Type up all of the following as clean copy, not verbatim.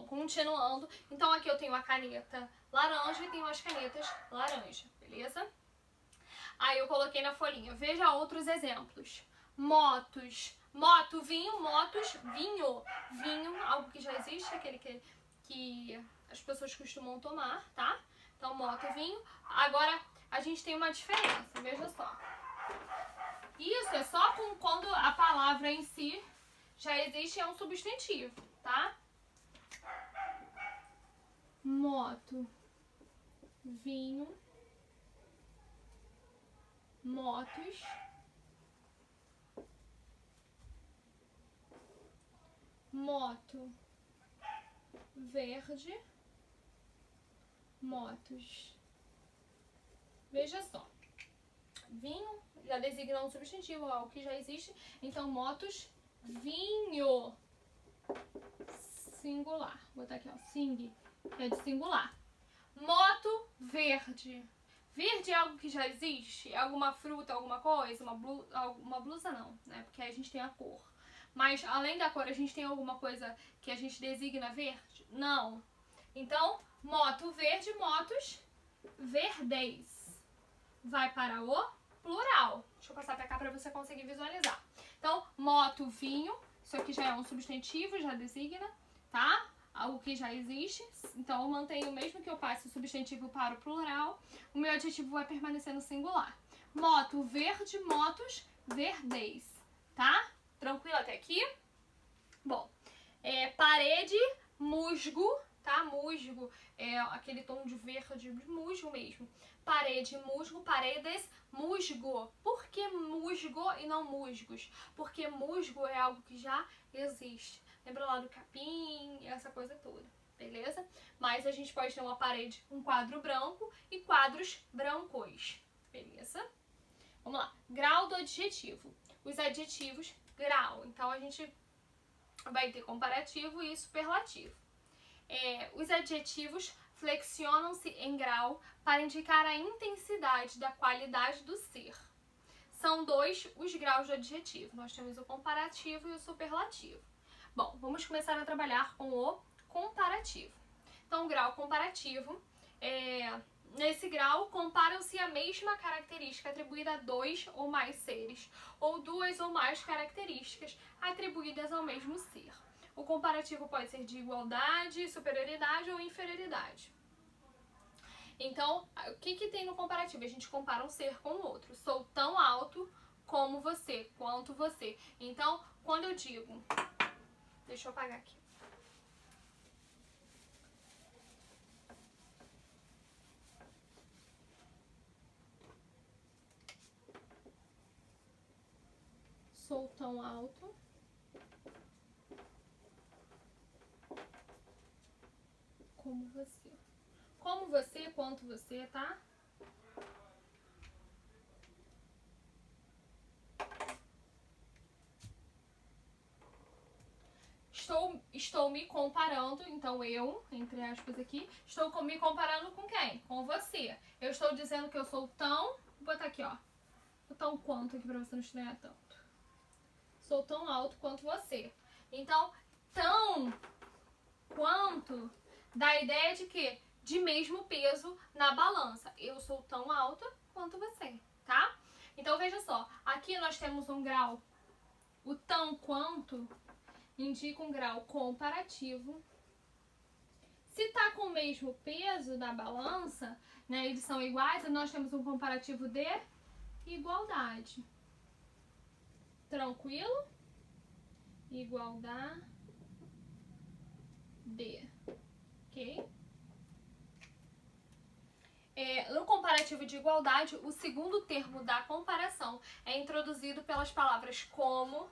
continuando. Então aqui eu tenho a caneta laranja e tenho as canetas laranja, beleza? Aí eu coloquei na folhinha. Veja outros exemplos. Motos. Moto, vinho, motos, vinho. Vinho, algo que já existe, aquele que as pessoas costumam tomar, tá? Então, moto, vinho. Agora, a gente tem uma diferença, veja só. Isso é só quando a palavra em si já existe, é um substantivo, tá? Moto, vinho, motos, moto, verde, motos. Veja só. Vinho já designa um substantivo, algo que já existe. Então, motos, vinho. Singular. Vou botar aqui, ó. Sing. É de singular. Moto, verde. Verde é algo que já existe? É alguma fruta, alguma coisa? Uma blusa não, né? Porque aí a gente tem a cor. Mas, além da cor, a gente tem alguma coisa que a gente designa verde? Não. Então, moto verde, motos verdes. Vai para o plural. Deixa eu passar pra cá pra você conseguir visualizar. Então, moto, vinho. Isso aqui já é um substantivo, já designa, tá? Algo que já existe. Então, eu mantenho, mesmo que eu passe o substantivo para o plural, o meu adjetivo vai permanecer no singular. Moto, verde, motos, verdes, tá? Tranquilo até aqui? Bom, parede, musgo, tá? Musgo é aquele tom de verde, de musgo mesmo. Parede, musgo, paredes, musgo. Por que musgo e não musgos? Porque musgo é algo que já existe. Lembra lá do capim, essa coisa toda, beleza? Mas a gente pode ter uma parede, um quadro branco e quadros brancos, beleza? Vamos lá. Grau do adjetivo. Os adjetivos, grau. Então a gente vai ter comparativo e superlativo. Os adjetivos flexionam-se em grau para indicar a intensidade da qualidade do ser. São 2 os graus de adjetivo. Nós temos o comparativo e o superlativo. Bom, vamos começar a trabalhar com o comparativo. Então, o grau comparativo, nesse grau, comparam-se a mesma característica atribuída a 2 ou mais seres, ou 2 ou mais características atribuídas ao mesmo ser. O comparativo pode ser de igualdade, superioridade ou inferioridade. Então, o que tem no comparativo? A gente compara um ser com o outro. Sou tão alto como você, quanto você. Então, quando eu digo... Deixa eu apagar aqui. Sou tão alto como você. Como você, quanto você, tá? Estou me comparando, então eu, entre aspas aqui, estou me comparando com quem? Com você. Eu estou dizendo que eu sou tão... Vou botar aqui, ó. O tão quanto aqui pra você não estranhar tanto. Sou tão alto quanto você. Então, tão quanto dá a ideia de que? De mesmo peso na balança. Eu sou tão alta quanto você, tá? Então, veja só. Aqui nós temos um grau. O tão quanto indica um grau comparativo. Se tá com o mesmo peso na balança, né, eles são iguais, nós temos um comparativo de igualdade. Tranquilo? Igualdade. Ok? No comparativo de igualdade, o segundo termo da comparação é introduzido pelas palavras como,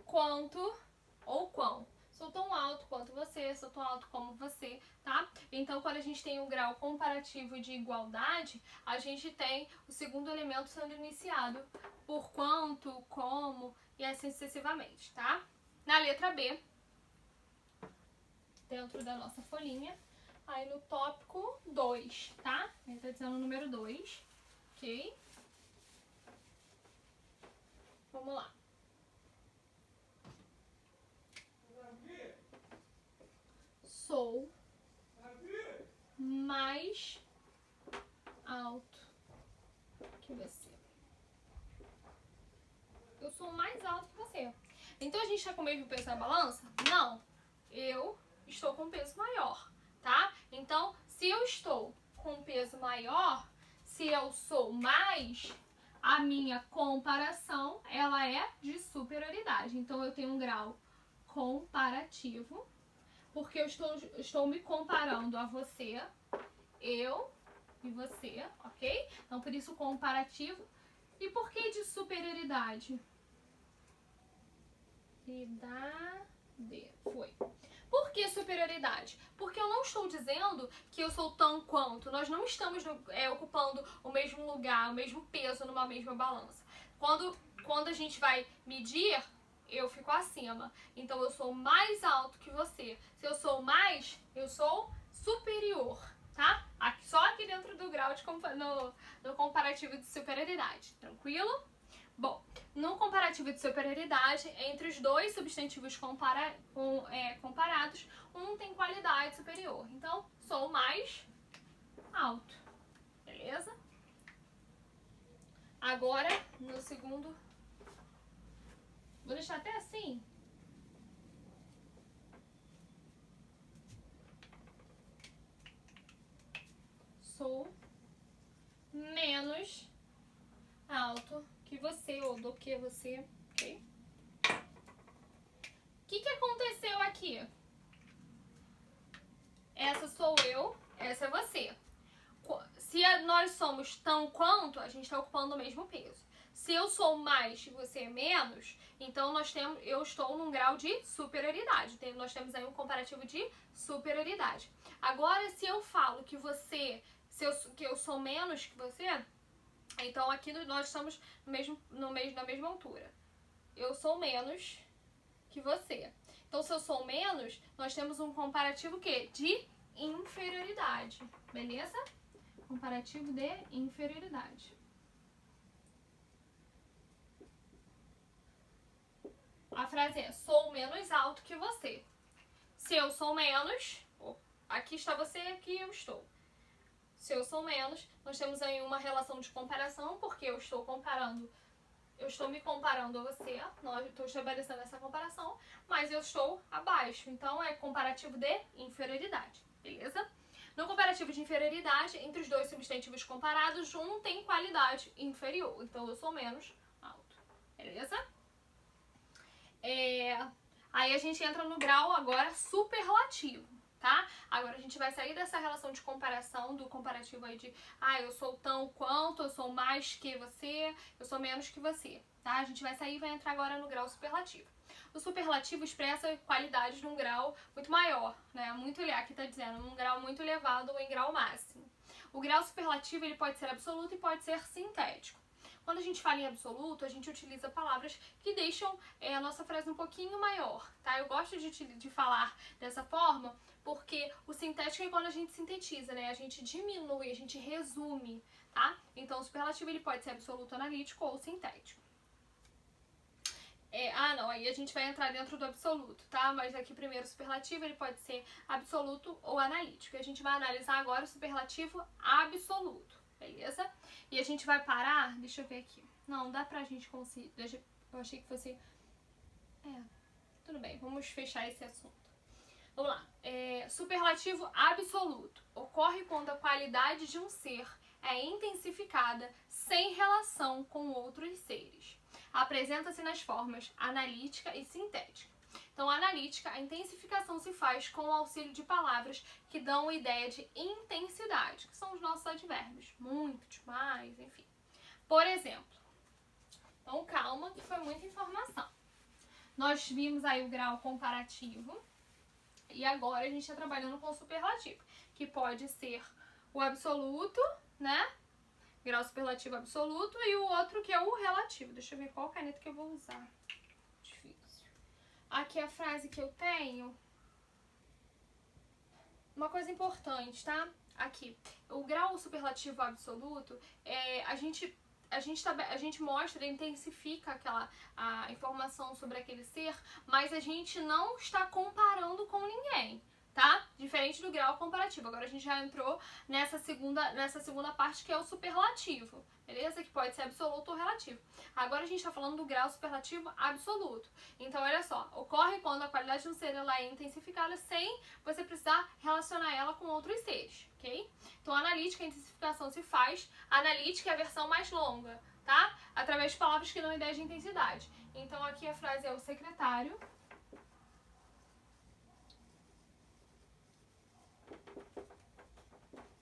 quanto ou quão. Sou tão alto quanto você, sou tão alto como você, tá? Então, quando a gente tem um grau comparativo de igualdade, a gente tem o segundo elemento sendo iniciado por quanto, como e assim sucessivamente, tá? Na letra B, dentro da nossa folhinha, aí no tópico 2, tá? Ele tá dizendo o número 2, ok? Vamos lá. Então a gente está com o mesmo peso na balança? Não. Eu estou com peso maior, tá? Então, se eu estou com peso maior, se eu sou mais, a minha comparação, ela é de superioridade. Então, eu tenho um grau comparativo, porque eu estou me comparando a você, eu e você, ok? Então, por isso, comparativo. E por que de superioridade? Foi. Por que superioridade? Porque eu não estou dizendo que eu sou tão quanto. Nós não estamos ocupando o mesmo lugar, o mesmo peso numa mesma balança. Quando a gente vai medir, eu fico acima. Então eu sou mais alto que você. Se eu sou mais, eu sou superior, tá? Só aqui dentro do grau no comparativo de superioridade. Tranquilo? Bom, no comparativo de superioridade, entre os dois substantivos comparados, um tem qualidade superior. Então, sou mais alto. Beleza? Agora, no segundo... Vou deixar até assim. Sou menos alto que você, ou do que você, ok? O que aconteceu aqui? Essa sou eu, essa é você. Se nós somos tão quanto, a gente está ocupando o mesmo peso. Se eu sou mais e você é menos, então eu estou num grau de superioridade. Nós temos aí um comparativo de superioridade. Agora, se eu falo que que eu sou menos que você, então aqui nós estamos na mesma altura. Eu sou menos que você. Então, se eu sou menos, nós temos um comparativo que de inferioridade. Beleza? Comparativo de inferioridade. A frase é: sou menos alto que você. Se eu sou menos, aqui está você, aqui eu estou. Se eu sou menos, nós temos aí uma relação de comparação, porque eu estou me comparando a você, estou estabelecendo essa comparação, mas eu estou abaixo. Então, é comparativo de inferioridade, beleza? No comparativo de inferioridade, entre os dois substantivos comparados, um tem qualidade inferior. Então, eu sou menos alto, beleza? Aí a gente entra no grau agora superlativo, tá? Agora a gente vai sair dessa relação de comparação, do comparativo aí de eu sou tão quanto, eu sou mais que você, eu sou menos que você, tá? A gente vai sair e vai entrar agora no grau superlativo. O superlativo expressa qualidades num grau muito maior, né? Aqui tá dizendo, num grau muito elevado ou em grau máximo. O grau superlativo, ele pode ser absoluto e pode ser sintético. Quando a gente fala em absoluto, a gente utiliza palavras que deixam a nossa frase um pouquinho maior, tá? Eu gosto de falar dessa forma porque o sintético é quando a gente sintetiza, né? A gente diminui, a gente resume, tá? Então, o superlativo ele pode ser absoluto, analítico ou sintético. Aí a gente vai entrar dentro do absoluto, tá? Mas aqui primeiro o superlativo ele pode ser absoluto ou analítico. E a gente vai analisar agora o superlativo absoluto. Beleza? E a gente vai parar, deixa eu ver aqui. Não, dá pra gente conseguir. Eu achei que fosse... tudo bem, vamos fechar esse assunto. Vamos lá. Superlativo absoluto. Ocorre quando a qualidade de um ser é intensificada sem relação com outros seres. Apresenta-se nas formas analítica e sintética. Então, analítica, a intensificação se faz com o auxílio de palavras que dão ideia de intensidade, que são os nossos advérbios. Muito, demais, enfim. Por exemplo, então calma que foi muita informação. Nós vimos aí o grau comparativo e agora a gente está trabalhando com o superlativo, que pode ser o absoluto, né? Grau superlativo absoluto e o outro que é o relativo. Deixa eu ver qual caneta que eu vou usar. Difícil. Aqui a frase que eu tenho. Uma coisa importante, tá? Aqui. O grau superlativo absoluto, a gente mostra, intensifica a informação sobre aquele ser, mas a gente não está comparando com ninguém, tá? diferente do grau comparativo. Agora a gente já entrou nessa segunda parte que é o superlativo, beleza? Que pode ser absoluto ou relativo. Agora a gente está falando do grau superlativo absoluto. Então, olha só, ocorre quando a qualidade de um ser ela é intensificada sem você precisar relacionar ela com outros seres, ok? Então, a analítica, a intensificação se faz, a analítica é a versão mais longa, tá? Através de palavras que dão ideia de intensidade. Então, aqui a frase é o secretário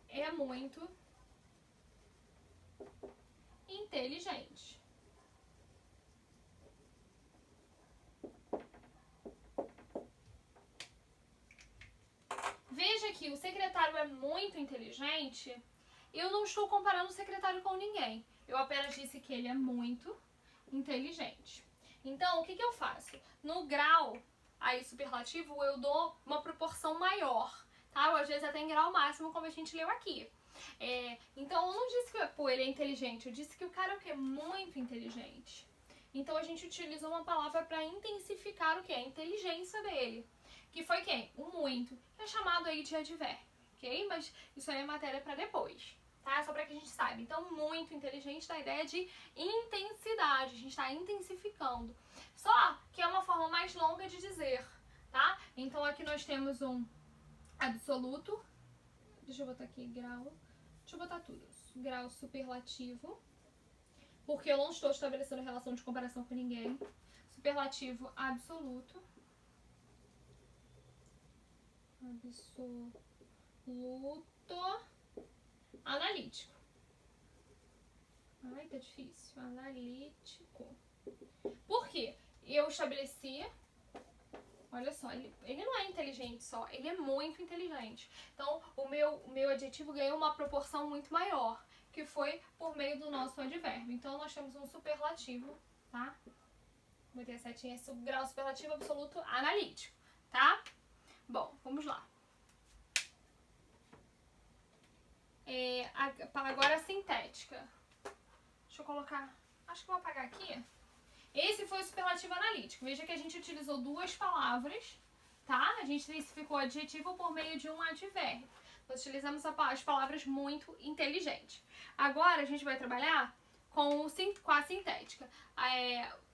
é muito inteligente. Veja que o secretário é muito inteligente. Eu não estou comparando o secretário com ninguém. Eu apenas disse que ele é muito inteligente. Então, o que eu faço? No grau aí superlativo, eu dou uma proporção maior, tá? Ou às vezes até em grau máximo, como a gente leu aqui. Então, eu não disse que ele é inteligente. Eu disse que o cara é o quê? Muito inteligente. Então, a gente utilizou uma palavra para intensificar o quê? A inteligência dele. Que foi quem? O muito. Que é chamado aí de advérbio, ok? Mas isso aí é matéria para depois, tá? Só para que a gente saiba. Então, muito inteligente dá a ideia de intensidade. A gente está intensificando. Só que é uma forma mais longa de dizer, tá? Então, aqui nós temos um absoluto. Deixa eu botar aqui grau. Deixa eu botar tudo. Grau superlativo. Porque eu não estou estabelecendo relação de comparação com ninguém. Superlativo absoluto. Absoluto analítico. Ai, tá difícil. Analítico. Por quê? Eu estabeleci... Olha só, ele não é inteligente só, ele é muito inteligente. Então, o meu adjetivo ganhou uma proporção muito maior, que foi por meio do nosso advérbio. Então, nós temos um superlativo, tá? Botei a setinha, grau superlativo absoluto analítico, tá? Bom, vamos lá. Agora a sintética. Deixa eu colocar... Acho que eu vou apagar aqui. Esse foi o superlativo analítico. Veja que a gente utilizou duas palavras, tá? A gente intensificou o adjetivo por meio de um advérbio. Nós utilizamos as palavras muito inteligente. Agora a gente vai trabalhar com a sintética.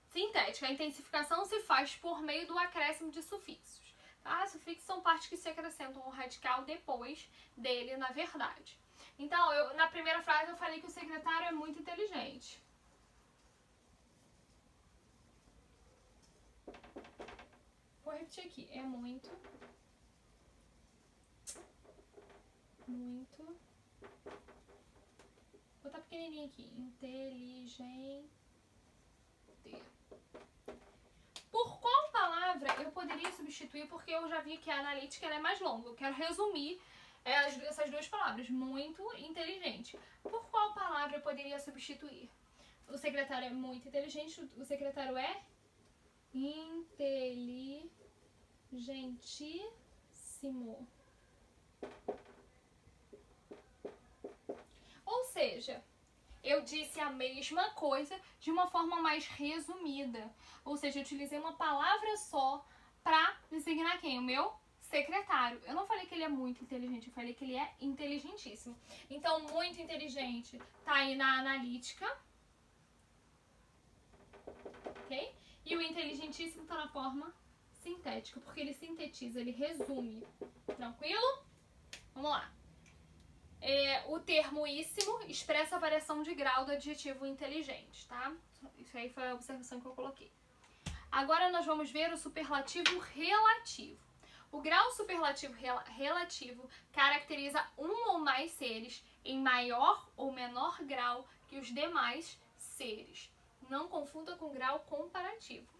Sintética, a intensificação se faz por meio do acréscimo de sufixos. Tá? Sufixos são partes que se acrescentam um radical depois dele, na verdade. Então, na primeira frase eu falei que o secretário é muito inteligente. Vou repetir aqui. É muito. Vou botar pequenininho aqui. Inteligente. Por qual palavra eu poderia substituir? Porque eu já vi que a analítica ela é mais longa. Eu quero resumir essas duas palavras. Muito inteligente. Por qual palavra eu poderia substituir? O secretário é muito inteligente. O secretário é inteligentíssimo. Ou seja, eu disse a mesma coisa de uma forma mais resumida. Ou seja, eu utilizei uma palavra só para designar quem? O meu secretário. Eu não falei que ele é muito inteligente, eu falei que ele é inteligentíssimo. Então, muito inteligente tá aí na analítica. Ok? E o inteligentíssimo tá na forma sintética, porque ele sintetiza, ele resume. Tranquilo? Vamos lá. O termo íssimo expressa a variação de grau do adjetivo inteligente, tá? Isso aí foi a observação que eu coloquei. Agora nós vamos ver o superlativo relativo. O grau superlativo relativo caracteriza um ou mais seres em maior ou menor grau que os demais seres. Não confunda com grau comparativo.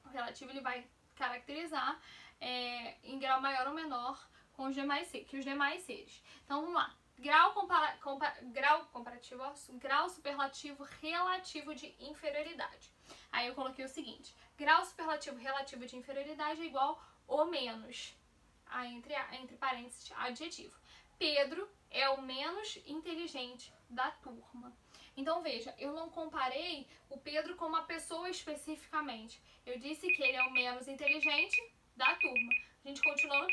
O relativo ele vai caracterizar em grau maior ou menor com os demais seres. Então vamos lá. Grau comparativo, grau superlativo relativo de inferioridade. Aí eu coloquei o seguinte: grau superlativo relativo de inferioridade é igual ou menos, aí entre parênteses, adjetivo. Pedro é o menos inteligente da turma. Então veja, eu não comparei o Pedro com uma pessoa especificamente. Eu disse que ele é o menos inteligente da turma. A gente continua no